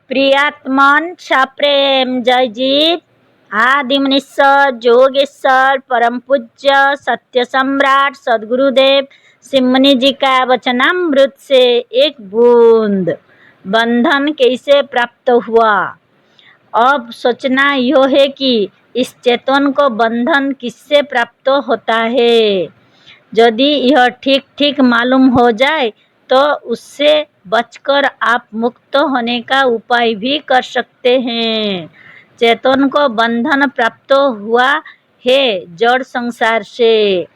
प्रियात्मन सप्रेम जय जीव। आदिमुनीश्वर जोगेश्वर परम पूज्य सत्य सम्राट सदगुरुदेव सिमनी जी का वचनामृत से एक बूंद। बंधन कैसे प्राप्त हुआ। अब सोचना यह है कि इस चेतन को बंधन किससे प्राप्त होता है। यदि यह ठीक ठीक मालूम हो जाए तो उससे बचकर आप मुक्त होने का उपाय भी कर सकते हैं। चेतन को बंधन प्राप्त हुआ है जड़ संसार से।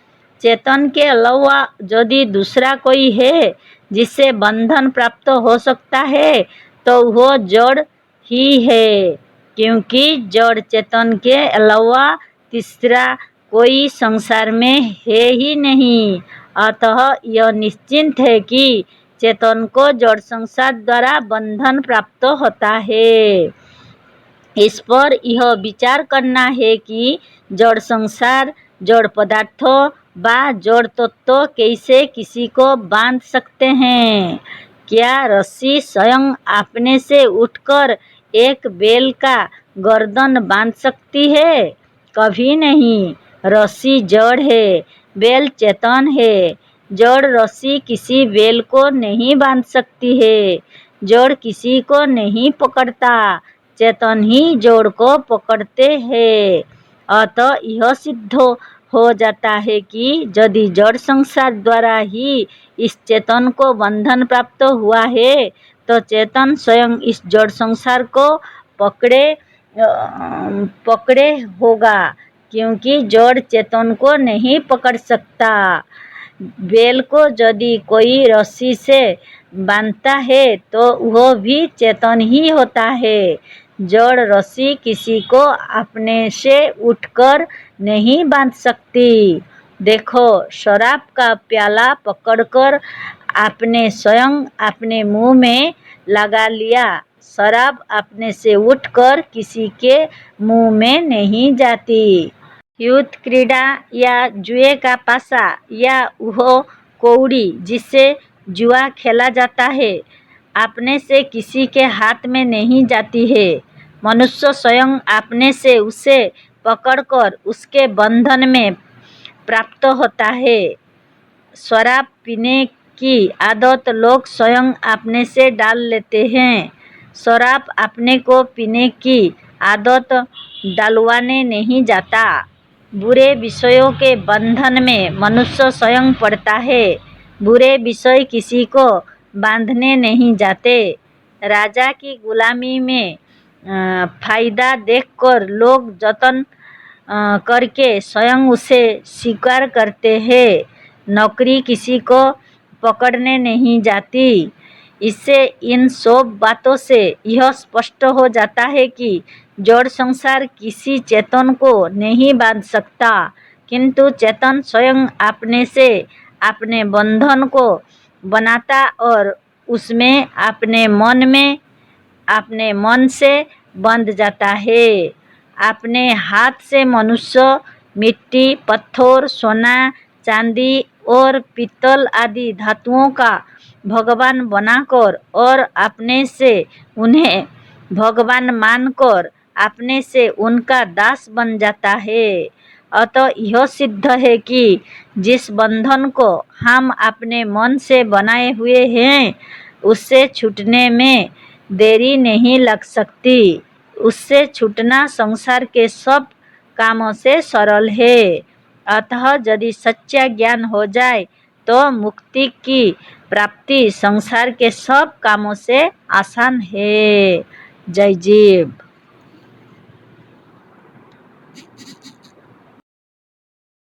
चेतन के अलावा यदि दूसरा कोई है जिससे बंधन प्राप्त हो सकता है तो वो जड़ ही है, क्योंकि जड़ चेतन के अलावा तीसरा कोई संसार में है ही नहीं। अतः यह निश्चिंत है कि चेतन को जड़ संसार द्वारा बंधन प्राप्त होता है। इस पर यह विचार करना है कि जड़ संसार जड़ पदार्थों व जड़ तत्व कैसे किसी को बांध सकते हैं। क्या रस्सी स्वयं अपने से उठकर एक बैल का गर्दन बांध सकती है? कभी नहीं। रस्सी जड़ है, बैल चेतन है। जड़ रस्सी किसी बैल को नहीं बांध सकती है। जड़ किसी को नहीं पकड़ता, चेतन ही जड़ को पकड़ते हैं। अतः यह सिद्ध हो जाता है कि यदि जड़ संसार द्वारा ही इस चेतन को बंधन प्राप्त हुआ है तो चेतन स्वयं इस जड़ संसार को पकड़े होगा, क्योंकि जड़ चेतन को नहीं पकड़ सकता। बैल को यदि कोई रस्सी से बांधता है तो वह भी चेतन ही होता है। जड़ रस्सी किसी को अपने से उठकर नहीं बांध सकती। देखो, शराब का प्याला पकड़कर आपने स्वयं अपने मुंह में लगा लिया। शराब अपने से उठकर किसी के मुंह में नहीं जाती। युद्ध क्रीड़ा या जुए का पासा या वह कौड़ी जिससे जुआ खेला जाता है अपने से किसी के हाथ में नहीं जाती है। मनुष्य स्वयं अपने से उसे पकड़कर उसके बंधन में प्राप्त होता है। शराब पीने की आदत लोग स्वयं अपने से डाल लेते हैं। शराब अपने को पीने की आदत डालवाने नहीं जाता। बुरे विषयों के बंधन में मनुष्य स्वयं पड़ता है। बुरे विषय किसी को बांधने नहीं जाते। राजा की गुलामी में फायदा देखकर लोग जतन करके स्वयं उसे स्वीकार करते हैं। नौकरी किसी को पकड़ने नहीं जाती। इससे इन सब बातों से यह स्पष्ट हो जाता है कि जड़ संसार किसी चेतन को नहीं बांध सकता, किंतु चेतन स्वयं अपने से अपने बंधन को बनाता और उसमें अपने मन से बंध जाता है। अपने हाथ से मनुष्य मिट्टी, पत्थर, सोना, चांदी और पीतल आदि धातुओं का भगवान बनाकर और अपने से उन्हें भगवान मानकर अपने से उनका दास बन जाता है। अतः यह सिद्ध है कि जिस बंधन को हम अपने मन से बनाए हुए हैं उससे छूटने में देरी नहीं लग सकती। उससे छूटना संसार के सब कामों से सरल है। अतः यदि सच्चा ज्ञान हो जाए तो मुक्ति की प्राप्ति संसार के सब कामों से आसान है। जय जीव।